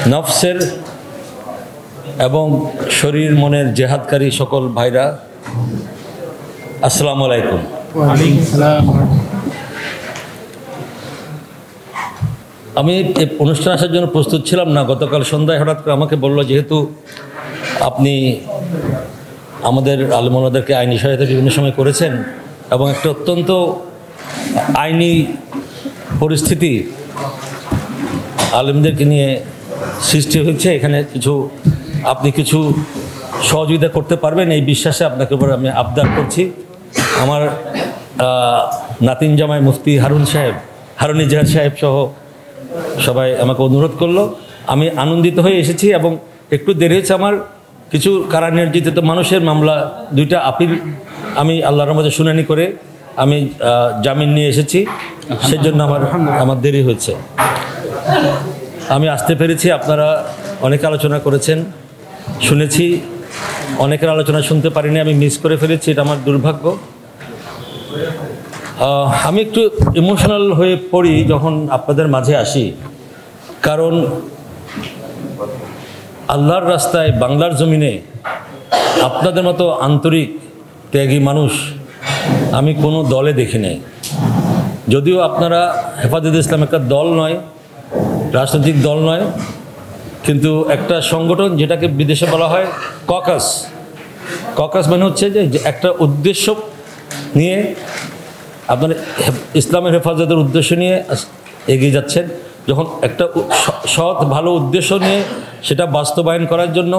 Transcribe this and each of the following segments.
নফসের এবং শরীর মনের জেহাদকারী সকল ভাইরা, আসসালামু আলাইকুম। আমি এই অনুষ্ঠানে আসার জন্য প্রস্তুত ছিলাম না। গতকাল সন্ধ্যায় হঠাৎ করে আমাকে বলল, যেহেতু আপনি আমাদের আলেমওয়ালাদেরকে আইনি সহায়তা বিভিন্ন সময় করেছেন এবং একটা অত্যন্ত আইনি পরিস্থিতি আলেমদেরকে নিয়ে সৃষ্টি হয়েছে, এখানে আপনি কিছু সহযোগিতা করতে পারবেন, এই বিশ্বাসে আপনাকে উপর আমি আবদার করছি। আমার নাতিন জামাই মুফতি হারুন ইজাহার সাহেব সহ সবাই আমাকে অনুরোধ করলো। আমি আনন্দিত হয়ে এসেছি এবং একটু দেরি হয়েছে। আমার কিছু কারা নির্যাতিত মানুষের মামলা 2টা আপিল আমি আল্লাহর রহমতে শুনানি করে আমি জামিন নিয়ে এসেছি, সেজন্য আমার দেরি হয়েছে। আমি আসতে পেরেছি। আপনারা অনেক আলোচনা করেছেন, শুনেছি। অনেকের আলোচনা শুনতে পারিনি, আমি মিস করে ফেলেছি, এটা আমার দুর্ভাগ্য। আমি একটু ইমোশনাল হয়ে পড়ি যখন আপনাদের মাঝে আসি, কারণ আল্লাহর রাস্তায় বাংলার জমিনে আপনাদের মতো আন্তরিক ত্যাগী মানুষ আমি কোনো দলে দেখি নাই। যদিও আপনারা হেফাজতে ইসলাম একটা দল নয়, রাজনৈতিক দল নয়, কিন্তু একটা সংগঠন যেটাকে বিদেশে বলা হয় ককাস মানে হচ্ছে যে একটা উদ্দেশ্য নিয়ে আপনার ইসলামের হেফাজতের উদ্দেশ্য নিয়ে এগিয়ে যাচ্ছেন। যখন একটা সৎ ভালো উদ্দেশ্য নিয়ে সেটা বাস্তবায়ন করার জন্য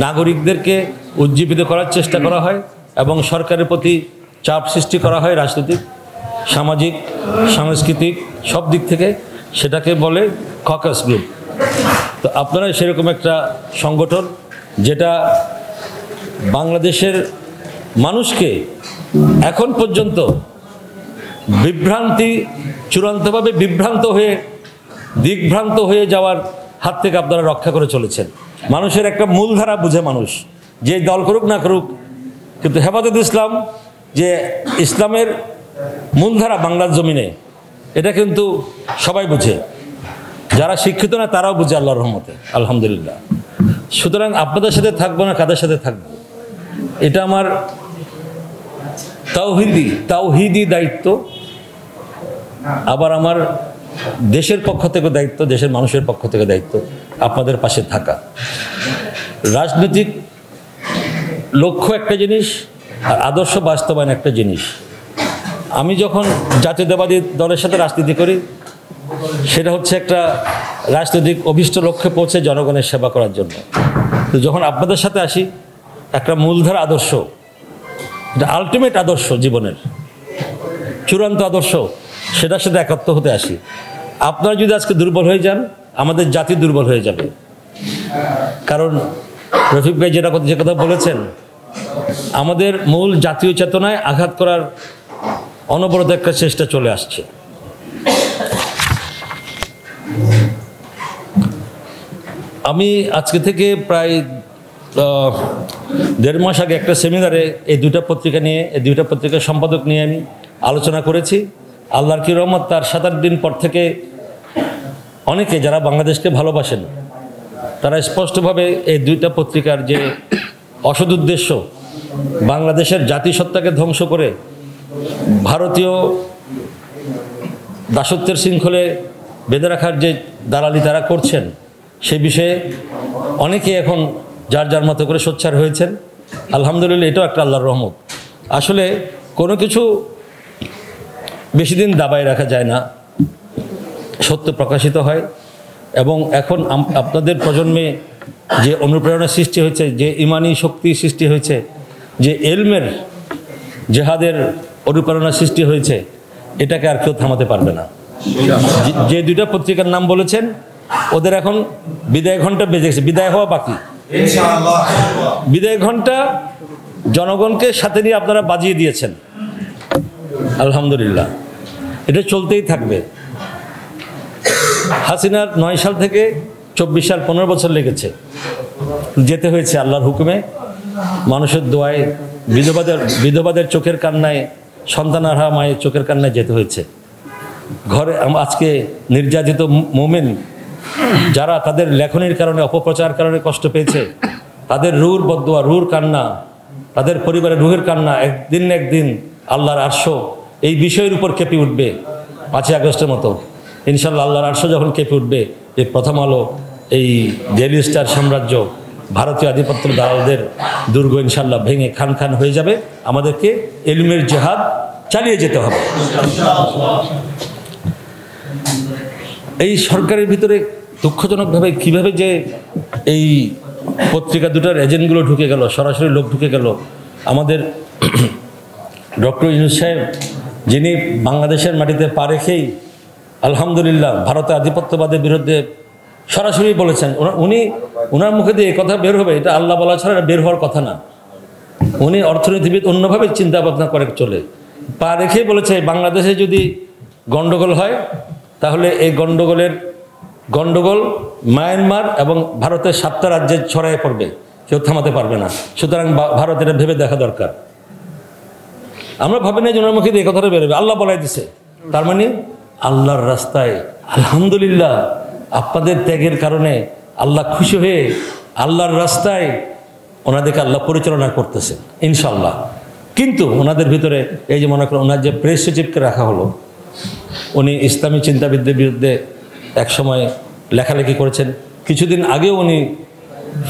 নাগরিকদেরকে উজ্জীবিত করার চেষ্টা করা হয় এবং সরকারের প্রতি চাপ সৃষ্টি করা হয়, রাজনৈতিক, সামাজিক, সাংস্কৃতিক সব দিক থেকে, সেটাকে বলে ককাস গ্রুপ। তো আপনারা সেরকম একটা সংগঠন যেটা বাংলাদেশের মানুষকে এখন পর্যন্ত চূড়ান্তভাবে দিগ্ভ্রান্ত হয়ে যাওয়ার হাত থেকে আপনারা রক্ষা করে চলেছেন। মানুষের একটা মূলধারা বুঝে মানুষ, যে দল করুক না করুক, কিন্তু হেফাজতে ইসলাম যে ইসলামের মূলধারা বাংলার জমিনে, এটা কিন্তু সবাই বুঝে। যারা শিক্ষিত না তারাও বুঝে, আল্লাহর রহমতে, আলহামদুলিল্লাহ। সুতরাং আপনাদের সাথে থাকবো না কাদের সাথে থাকবো, এটা আমার তাওহিদি দায়িত্ব, আবার আমার দেশের পক্ষ থেকে দায়িত্ব, দেশের মানুষের পক্ষ থেকে দায়িত্ব আপনাদের পাশে থাকা। রাজনৈতিক লক্ষ্য একটা জিনিস আর আদর্শ বাস্তবায়ন একটা জিনিস। আমি যখন জাতীয়তাবাদী দলের সাথে রাজনীতি করি, সেটা হচ্ছে একটা রাজনৈতিক অভীষ্ট লক্ষ্যে পৌঁছে জনগণের সেবা করার জন্য। তো যখন আপনাদের সাথে আসি, একটা মূলধারা আদর্শ, এটা আলটিমেট আদর্শ, জীবনের চূড়ান্ত আদর্শ, সেটার সাথে একাত্ম হতে আসি। আপনারা যদি আজকে দুর্বল হয়ে যান, আমাদের জাতি দুর্বল হয়ে যাবে। কারণ রফিক ভাই যে কথা বলেছেন, আমাদের মূল জাতীয় চেতনায় আঘাত করার অনবরত একটা চেষ্টা চলে আসছে। আমি আজকে থেকে প্রায় 1.5 মাস আগে একটা সেমিনারে এই 2টা পত্রিকা নিয়ে, এই 2টা পত্রিকার সম্পাদক নিয়ে আমি আলোচনা করেছি। আল্লাহর কি রহমত, তার 7-8 দিন পর থেকে অনেকে যারা বাংলাদেশকে ভালোবাসেন, তারা স্পষ্টভাবে এই 2টা পত্রিকার যে অসৎ উদ্দেশ্য, বাংলাদেশের জাতিসত্তাকে ধ্বংস করে ভারতীয় দাসত্বের শৃঙ্খলে বেঁধে রাখার যে দালালি তারা করছেন, সে বিষয়ে অনেকে এখন যার যার মতো করে সোচ্চার হয়েছেন। আলহামদুলিল্লাহ, এটাও একটা আল্লাহর রহমত। আসলে কোনো কিছু বেশি দিন দাবায় রাখা যায় না, সত্য প্রকাশিত হয়। এবং এখন আপনাদের প্রজন্মে যে অনুপ্রেরণা সৃষ্টি হয়েছে, যে ইমানি শক্তি সৃষ্টি হয়েছে, যে এলমের জেহাদের অনুপ্রেরণা সৃষ্টি হয়েছে, এটাকে আর কেউ থামাতে পারবে না। যে 2টা পত্রিকার নাম বলেছেন, ওদের এখন বিদায় ঘণ্টা বেজে গেছে, বিদায় হওয়া বাকি। বিদায় ঘণ্টা জনগণকে সাথে নিয়ে আপনারা বাজিয়ে দিয়েছেন, আলহামদুলিল্লাহ। এটা চলতেই থাকবে। হাসিনার 9 সাল থেকে 24 সাল 15 বছর লেগেছে, যেতে হয়েছে আল্লাহর হুকুমে, মানুষের দোয়ায়, বিধবাদের চোখের কান্নায়, সন্তানহারা মায়ের চোখের কান্নায় যেতে হয়েছে। ঘরে আজকে নির্যাতিত মুমিন যারা তাদের লেখনীর কারণে, অপপ্রচার কারণে কষ্ট পেয়েছে, তাদের রুর বদদুয়া, রুর কান্না, তাদের পরিবারের রুহের কান্না একদিন না একদিন আল্লাহর আরশ এই বিষয়ের উপর কেঁপে উঠবে। 5ই আগস্টের মতো ইনশাল্লাহ আল্লাহর আরশ যখন কেঁপে উঠবে, এই প্রথম আলো, এই ডেইলি স্টার সাম্রাজ্য, ভারতীয় আধিপত্য দালালদের দুর্গ ইনশাল্লাহ ভেঙে খান খান হয়ে যাবে। আমাদেরকে ইলমের জিহাদ চালিয়ে যেতে হবে। এই সরকারের ভিতরে দুঃখজনকভাবে কিভাবে যে এই পত্রিকা দুটার এজেন্টগুলো ঢুকে গেল, সরাসরি লোক ঢুকে গেল। আমাদের ডক্টর ইউনূস সাহেব, যিনি বাংলাদেশের মাটিতে পা রেখেই আলহামদুলিল্লাহ ভারতের আধিপত্যবাদের বিরুদ্ধে সরাসরি বলেছেন, ওনার মুখে দিয়ে এই কথা বের হবে, এটা আল্লাহ বলা ছাড়া বের হওয়ার কথা না। উনি অর্থনীতিবিদ, অন্যভাবে চিন্তা ভাবনা করে চলে, পা রেখেই বলেছে বাংলাদেশে যদি গন্ডগোল হয় তাহলে এই গন্ডগোল মায়ানমার এবং ভারতের 7টা রাজ্যে ছড়ায় পড়বে, কেউ থামাতে পারবে না। সুতরাং ভারতের ভেবে দেখা দরকার। আমরা ভাবি না যে ওনার মুখে দিয়ে এই কথাটা বেরোবে, আল্লাহ বলাই দিছে। তার মানে আল্লাহর রাস্তায় আলহামদুলিল্লাহ আপনাদের ত্যাগের কারণে আল্লাহ খুশি হয়ে আল্লাহর রাস্তায় ওনাদেরকে আল্লাহ পরিচালনা করতেছে ইনশাল্লাহ। কিন্তু ওনাদের ভিতরে এই যে মনে করেন ওনার যে প্রেস সচিবকে রাখা হলো, উনি ইসলামী চিন্তাবিদদের বিরুদ্ধে একসময় লেখালেখি করেছেন। কিছুদিন আগেও উনি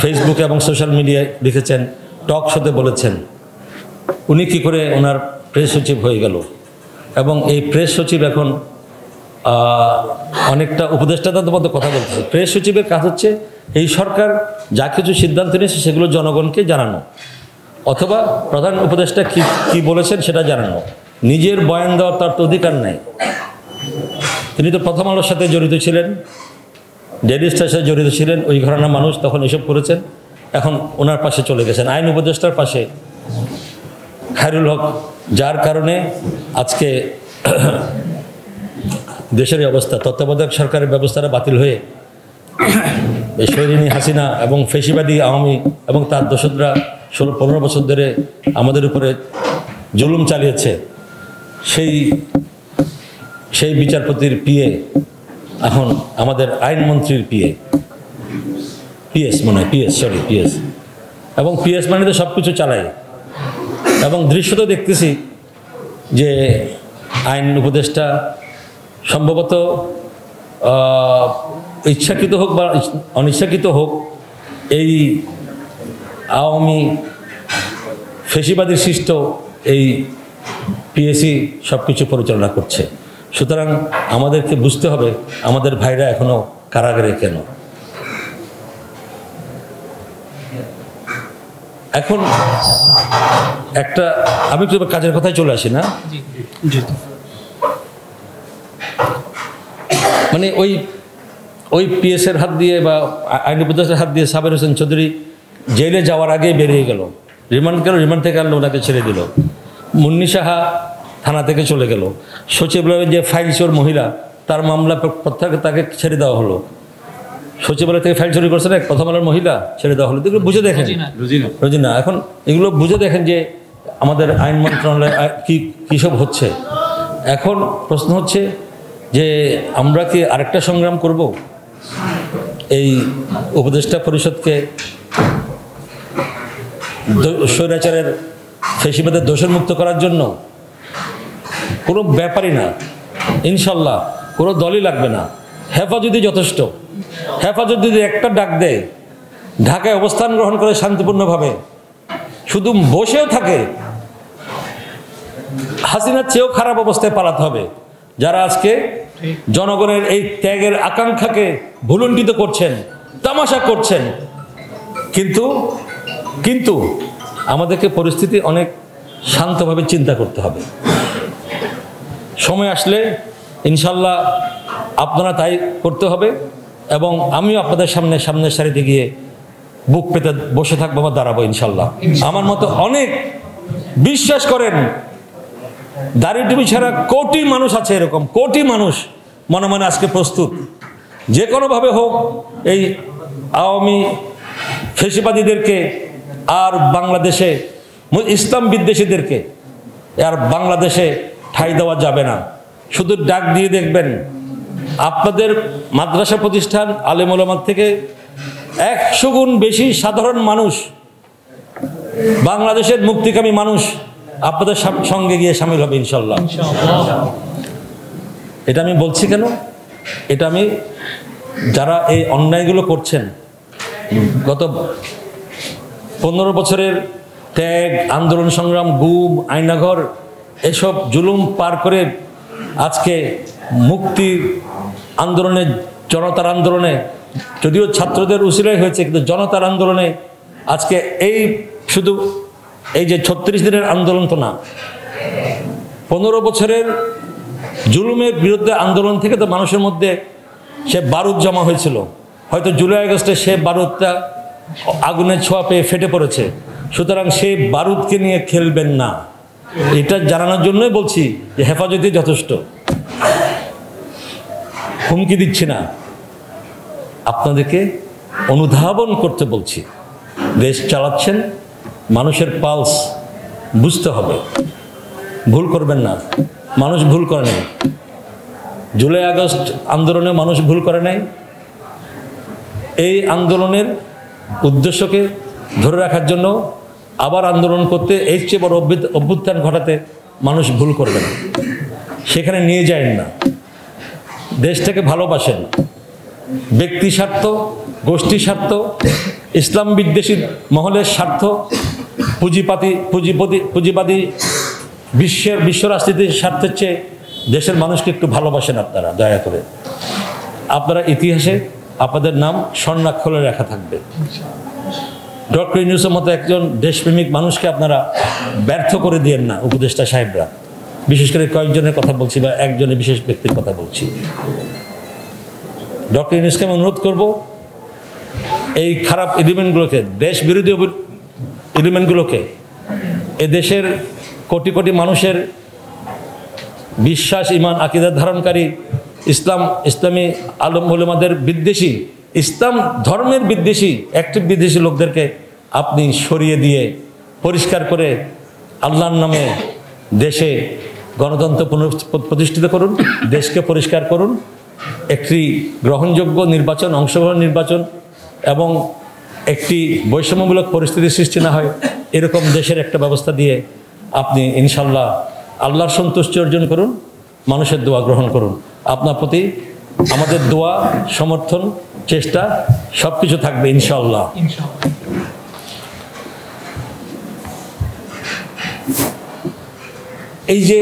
ফেসবুকে এবং সোশ্যাল মিডিয়ায় লিখেছেন, টক শোতে বলেছেন। উনি কি করে ওনার প্রেস সচিব হয়ে গেল? এবং এই প্রেস সচিব এখন অনেকটা উপদেষ্টাদের মতো কথা বলতেছে। প্রেস সচিবের কাজ হচ্ছে এই সরকার যা কিছু সিদ্ধান্ত নিয়েছে সেগুলো জনগণকে জানানো, অথবা প্রধান উপদেষ্টা কি বলেছেন সেটা জানানো। নিজের বয়ান দেওয়ার তার তো অধিকার নেই। তিনি তো প্রথম আলোর সাথে জড়িত ছিলেন, ডেইলি স্টারের সাথে জড়িত ছিলেন, ওই ঘরানার মানুষ তখন এসব করেছেন। এখন ওনার পাশে চলে গেছেন, আইন উপদেষ্টার পাশে খায়রুল হক, যার কারণে আজকে দেশের অবস্থা, তত্ত্বাবধায়ক সরকারের ব্যবস্থাটা বাতিল হয়ে শৈরিনী হাসিনা এবং ফেসিবাদী আওয়ামী এবং তার দোসররা 16-15 বছর ধরে আমাদের উপরে জুলুম চালিয়েছে। সেই বিচারপতির পিএ এখন আমাদের আইনমন্ত্রীর পিএস মনে হয়, পিএস। এবং পিএস মানে তো সব কিছু চালায়। এবং দৃশ্য তো দেখতেছি যে আইন উপদেষ্টা সম্ভবত ইচ্ছাকৃত হোক বা অনিচ্ছাকৃত হোক, এই আওয়ামী ফেসিবাদী সৃষ্ট এই পিএসি সব কিছু পরিচালনা করছে। সুতরাং আমাদেরকে বুঝতে হবে আমাদের ভাইরা এখনো কারাগারে কেন। এখন একটা আমি তো কাজের কথায় চলে আসি না, মানে ওই পিএসের হাত দিয়ে বা আইন উপদেষ্টার হাত দিয়ে সাবের হোসেন চৌধুরী জেলে যাওয়ার আগেই বেরিয়ে গেল, রিমান্ড থেকে আনলো, ওনাকে ছেড়ে দিল। মুন্নি সাহা থানা থেকে চলে গেল। সচিবালয়ের যে ফাইল চোর মহিলা, তার মামলা প্রত্যাহার, তাকে ছেড়ে দেওয়া হলো। সচিবালয় থেকে ফাইল চুরি করছে না প্রথম আলোর মহিলা, ছেড়ে দেওয়া হলো। এগুলো বুঝে দেখেন, রোজিনা, এখন এগুলো বুঝে দেখেন যে আমাদের আইন মন্ত্রণালয় কী সব হচ্ছে। এখন প্রশ্ন হচ্ছে যে আমরা কি আরেকটা সংগ্রাম করব এই উপদেষ্টা পরিষদকে স্বৈরাচারের ফেসিবাদের দোষের মুক্ত করার জন্য? কোনো ব্যাপারই না ইনশাল্লাহ, কোনো দলই লাগবে না। হেফাজতই যথেষ্ট। হেফাজত যদি একটা ডাক দেয়, ঢাকায় অবস্থান গ্রহণ করে শান্তিপূর্ণভাবে, শুধু বসেও থাকে, হাসিনার চেয়েও খারাপ অবস্থায় পালাতে হবে। যারা আজকে জনগণের এই ত্যাগের আকাঙ্ক্ষাকে ভুলুণ্ঠিত করছেন, তামাশা করছেন। কিন্তু আমাদেরকে পরিস্থিতি অনেক শান্তভাবে চিন্তা করতে হবে। সময় আসলে ইনশাল্লাহ আপনারা তাই করতে হবে। এবং আমিও আপনাদের সামনের সারিতে গিয়ে বুক পেতে বসে থাকবো বা দাঁড়াবো ইনশাল্লাহ। আমার মতো অনেক, বিশ্বাস করেন, দাড়ি টুপি ছাড়া কোটি মানুষ আছে, এরকম কোটি মানুষ মনে মনে আজকে প্রস্তুত যে কোনোভাবে হোক এই আওয়ামী ফেসিবাদীদেরকে আর বাংলাদেশে ইসলাম বিদ্বেষীদেরকে আর বাংলাদেশে ঠাঁই দেওয়া যাবে না। শুধু ডাক দিয়ে দেখবেন আপনাদের মাদ্রাসা প্রতিষ্ঠান আলেম ওলামা থেকে 100 গুণ বেশি সাধারণ মানুষ, বাংলাদেশের মুক্তিকামী মানুষ আপনাদের সঙ্গে গিয়ে সামিল হবে ইনশাল্লাহ। এটা আমি বলছি কেন? এটা আমি যারা এই অন্যায়গুলো করছেন, গত 15 বছরের ত্যাগ, আন্দোলন সংগ্রাম, গুম, আয়নাঘর, এসব জুলুম পার করে আজকে মুক্তির আন্দোলনে, জনতার আন্দোলনে, যদিও ছাত্রদের উসিলায় হয়েছে, কিন্তু জনতার আন্দোলনে আজকে এই শুধু এই যে 36 দিনের আন্দোলন তো না, 15 বছরের জুলুমের বিরুদ্ধে আন্দোলন থেকে তো মানুষের মধ্যে সে বারুদ জমা হয়েছিল। হয়তো জুলাই আগস্টে সে বারুদটা আগুনের ছোঁয়া পেয়ে ফেটে পড়েছে। সুতরাং সেই বারুদকে নিয়ে খেলবেন না, এটা জানানোর জন্যই বলছি যে হেফাজতে যথেষ্ট। হুমকি দিচ্ছি না, আপনাদেরকে অনুধাবন করতে বলছি। দেশ চালাচ্ছেন, মানুষের পালস বুঝতে হবে, ভুল করবেন না। মানুষ ভুল করে নাই, জুলাই আগস্ট আন্দোলনে মানুষ ভুল করে নাই। এই আন্দোলনের উদ্দেশ্যকে ধরে রাখার জন্য, আবার আন্দোলন করতে, এর চেয়ে বড় অভ্যুত্থান ঘটাতে মানুষ ভুল করবে না। সেখানে নিয়ে যায়েন না, দেশটাকে ভালোবাসেন। ব্যক্তি স্বার্থ, গোষ্ঠী স্বার্থ, ইসলাম বিদ্বেষী মহলের স্বার্থ, পুঁজিবাদী বিশ্ব রাজনীতির স্বার্থের চেয়ে দেশের মানুষকে একটু ভালোবাসেন আপনারা, দয়া করে। আপনারা ইতিহাসে আপনাদের নাম স্বর্ণাক্ষরে লেখা থাকবে। ডক্টর ইউনূসের মতো একজন দেশপ্রেমিক মানুষকে আপনারা ব্যর্থ করে দিয়েন না, উপদেষ্টা সাহেবরা। বিশেষ করে কয়েকজনের কথা বলছি, বা একজনের বিশেষ ব্যক্তির কথা বলছি। ডক্টর ইউনূসকে আমি অনুরোধ করব, এই খারাপ এলিমেন্টগুলোকে, দেশ বিরোধী এলিমেন্টগুলোকে, এদেশের কোটি কোটি মানুষের বিশ্বাস, ইমান, আকীদা ধারণকারী, ইসলামী আলেম ওলামাদের বিদ্বেষী, ইসলাম ধর্মের বিদ্বেষী, অ্যাক্টিভ বিদ্বেষী লোকদেরকে আপনি সরিয়ে দিয়ে পরিষ্কার করে আল্লাহর নামে দেশে গণতন্ত্র প্রতিষ্ঠিত করুন, দেশকে পরিষ্কার করুন। একটি গ্রহণযোগ্য নির্বাচন, অংশগ্রহণ নির্বাচন এবং একটি বৈষম্যমূলক পরিস্থিতির সৃষ্টি না হয় এরকম দেশের একটা ব্যবস্থা দিয়ে আপনি ইনশাল্লাহ আল্লাহর সন্তুষ্টি অর্জন করুন, মানুষের দোয়া গ্রহণ করুন। আপনার প্রতি আমাদের দোয়া, সমর্থন, চেষ্টা সব কিছু থাকবে ইনশাল্লাহ। এই যে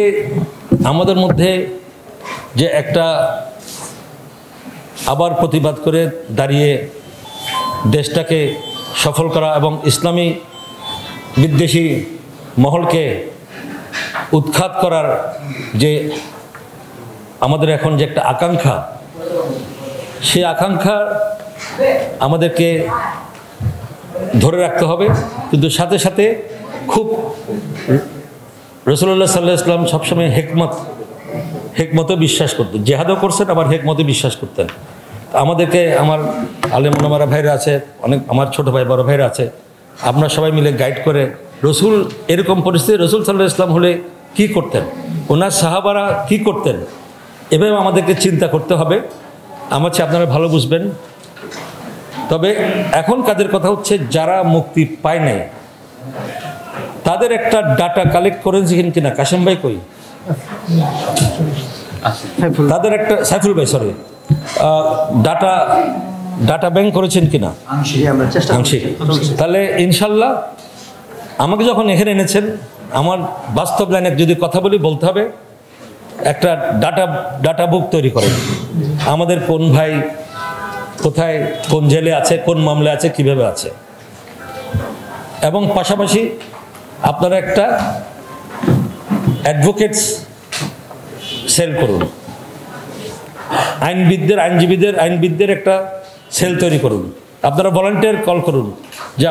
আমাদের মধ্যে যে একটা আবার প্রতিবাদ করে দাঁড়িয়ে দেশটাকে সফল করা এবং ইসলামী বিদ্বেষী মহলকে উৎখাত করার যে আমাদের এখন যে একটা আকাঙ্ক্ষা, সেই আকাঙ্ক্ষা আমাদেরকে ধরে রাখতে হবে। কিন্তু সাথে সাথে খুব রাসূলুল্লাহ সাল্লাল্লাহু আলাইহি ওয়াসাল্লাম সবসময় হেকমতে বিশ্বাস করতেন, জেহাদও করছেন, আবার হেকমতে বিশ্বাস করতেন। আমাদেরকে, আমার আলেম ওলামারা ভাইরা আছে, অনেক আমার ছোট ভাই বড় ভাইরা আছে, আপনারা সবাই মিলে গাইড করে রসুল এরকম পরিস্থিতি, রসুল সাল্লাল্লাহু আলাইহি ওয়াসাল্লাম হলে কী করতেন, ওনার সাহাবারা কী করতেন, এভাবে আমাদেরকে চিন্তা করতে হবে। আমার চেয়ে আপনারা ভালো বুঝবেন। তবে এখন কাজের কথা হচ্ছে, যারা মুক্তি পায় নাই তাদের একটা ডাটা কালেক্ট করেছেন কিনা, কাশেম ভাই কই, তাদের একটা, সাইফুল ভাই সরি, ডাটা ব্যাংক করেছেন কিনা? আংশিক। তাহলে ইনশাল্লাহ আমাকে যখন এখানে এনেছেন, আমার বাস্তব লাইনে যদি কথা বলি, বলতে হবে একটা ডাটা বুক তৈরি করেন। আমাদের কোন ভাই কোথায়, কোন জেলে আছে, কোন মামলা আছে, কিভাবে আছে। এবং পাশাপাশি আপনারা একটা অ্যাডভোকেটস সেল করুন, আইনবিদদের একটা সেল তৈরি করুন। আপনারা ভলান্টিয়ার কল করুন যে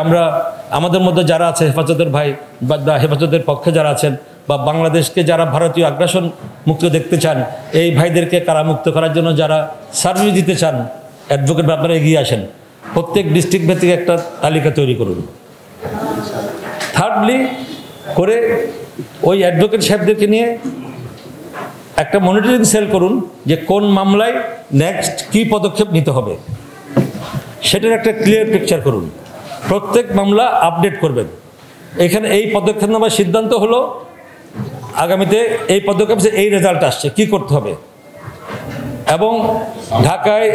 আমাদের মধ্যে যারা আছে, হেফাজতের ভাই বা হেফাজতের পক্ষে যারা আছেন, বা বাংলাদেশকে যারা ভারতীয় আগ্রাসন মুক্ত দেখতে চান, এই ভাইদেরকে কারামুক্ত করার জন্য যারা সার্ভিস দিতে চান, অ্যাডভোকেট আপনারা এগিয়ে আসেন। প্রত্যেক ডিস্ট্রিক্ট ভিত্তিক একটা তালিকা তৈরি করুন। থার্ডলি করে ওই অ্যাডভোকেট সাহেবদেরকে নিয়ে একটা মনিটরিং সেল করুন যে কোন মামলায় নেক্সট কি পদক্ষেপ নিতে হবে, সেটার একটা ক্লিয়ার পিকচার করুন। প্রত্যেক মামলা আপডেট করবেন। এখানে এই পদক্ষেপ নেওয়ার সিদ্ধান্ত হলো আগামীতে এই পদক্ষেপ, এই রেজাল্ট আসছে, কি করতে হবে। এবং ঢাকায়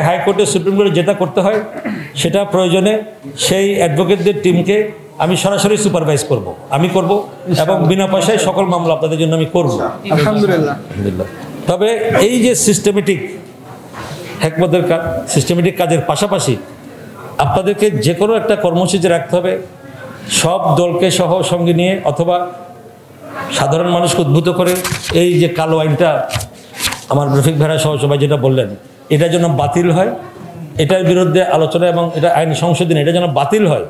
হাইকোর্টে সুপ্রিম কোর্টে যেটা করতে হয় সেটা প্রয়োজনে সেই অ্যাডভোকেটদের টিমকে আমি সরাসরি সুপারভাইজ করব, আমি করব, এবং বিনা পয়সায় সকল মামলা আপনাদের জন্য আমি করব আলহামদুলিল্লাহ। তবে এই যে সিস্টেমেটিক হেকমতের কাজ, সিস্টেমেটিক কাজের পাশাপাশি আপনাদেরকে যে কোনো একটা কর্মসূচি রাখতে হবে, সব দলকে সঙ্গে নিয়ে অথবা সাধারণ মানুষকে উদ্বুদ্ধ করে এই যে কালো আইনটা আমার রফিক ভাইরা সহ সবাই যেটা বললেন, এটা যেন বাতিল হয়, এটার বিরুদ্ধে আলোচনা এবং এটা আইন সংশোধন এটা যেন বাতিল হয়,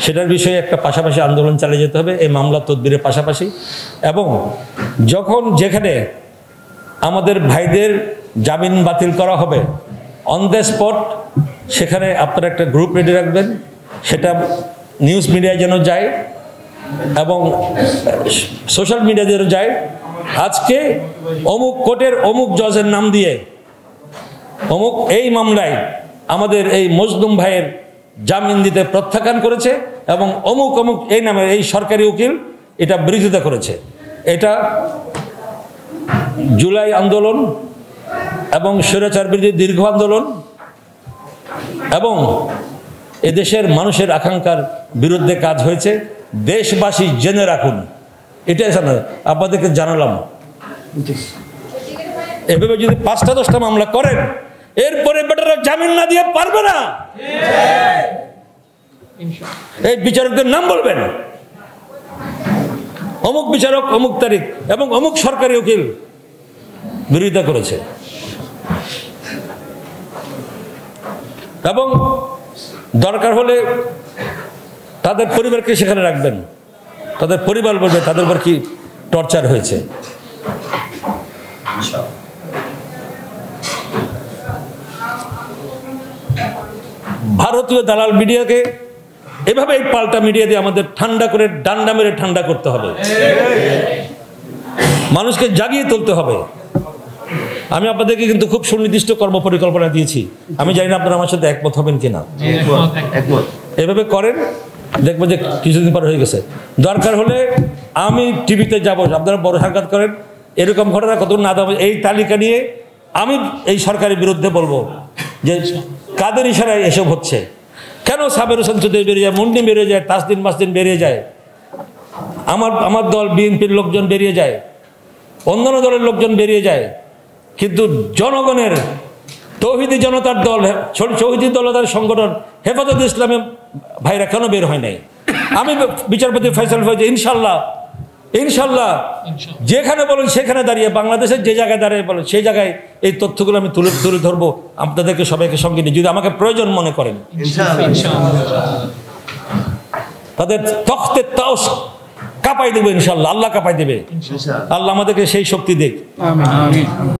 সেটার বিষয়ে একটা পাশাপাশি আন্দোলন চালিয়ে যেতে হবে এই মামলা তদবিরের পাশাপাশি। এবং যখন যেখানে আমাদের ভাইদের জামিন বাতিল করা হবে অন দ্য স্পট, সেখানে আপনারা একটা গ্রুপ রেডি রাখবেন, সেটা নিউজ মিডিয়ায় যেন যায় এবং সোশ্যাল মিডিয়া যেন যায়। আজকে অমুক কোর্টের অমুক জজের নাম দিয়ে অমুক এই মামলায় আমাদের এই মজলুম ভাইয়ের জামিন দিতে প্রত্যাখ্যান করেছে এবং অমুক অমুক এই নামের এই সরকারি উকিল এটা বিরোধিতা করেছে। এটা জুলাই আন্দোলন এবং স্বৈরাচার বিরোধী দীর্ঘ আন্দোলন এবং এদেশের মানুষের আকাঙ্ক্ষার বিরুদ্ধে কাজ হয়েছে। দেশবাসী জেনে রাখুন, এটাই আপনাদেরকে জানালাম। এভাবে যদি ৫টা-১০টা মামলা করেন, এরপরে বেটারা জামিন না দিয়ে পারবে না। এই বিচারকদের নাম বলবেন, অমুক বিচারক অমুক তারিখ এবং অমুক সরকারি উকিল বিরোধিতা করেছে। এবং দরকার হলে তাদের পরিবারকে সেখানে রাখবেন, তাদের পরিবার বলবে তাদের উপর কি টর্চার হয়েছে। ভারতীয় দালাল মিডিয়াকে এভাবে এই পাল্টা মিডিয়া দিয়ে আমাদের ঠান্ডা করে ডান্ডা মেরে ঠান্ডা করতে হবে, মানুষকে জাগিয়ে তুলতে হবে। আমি আপনাদেরকে কিন্তু খুব সুনির্দিষ্ট কর্মপরিকল্পনা দিয়েছি, আমি জানি না আপনারা আমার সাথে একমত হবেন কিনা। এভাবে করেন, দেখবো যে কিছুদিন পর হয়ে গেছে। দরকার হলে আমি টিভিতে যাব, আপনারা বড় সাক্ষাৎ করেন, এরকম ঘটনা কত না দেবো, এই তালিকা নিয়ে আমি এই সরকারের বিরুদ্ধে বলবো যে কাদের ইশারায় এসব হচ্ছে। কেন সাবের হোসেন চৌধুরী বেরিয়ে যায়, মুন্ডি বেরিয়ে যায়, তাসদিন মাসদিন বেরিয়ে যায়, আমার দল বিএনপির লোকজন বেরিয়ে যায়, অন্যান্য দলের লোকজন বেরিয়ে যায়, কিন্তু জনগণের তৌহিদি জনতার দল, শহীদি দলদার সংগঠন হেফাজত ইসলামের ভাইরা কেন বের হয় নাই? আমি বিচারপতি ফয়সাল ফয়জী ইনশাল্লাহ যেখানে বলেন সেখানে দাঁড়িয়ে, বাংলাদেশের যে জায়গায় দাঁড়িয়ে বলেন সেই জায়গায় এই তথ্যগুলো আমি তুলে ধরবো আপনাদেরকে সবাইকে সঙ্গে নিয়ে, যদি আমাকে প্রয়োজন মনে করেন। তাদের তখতে তাও কাঁপাই দেবো ইনশাল্লাহ, আল্লাহ কাঁপাই দেবে, আল্লাহ আমাদেরকে সেই শক্তি দেখ।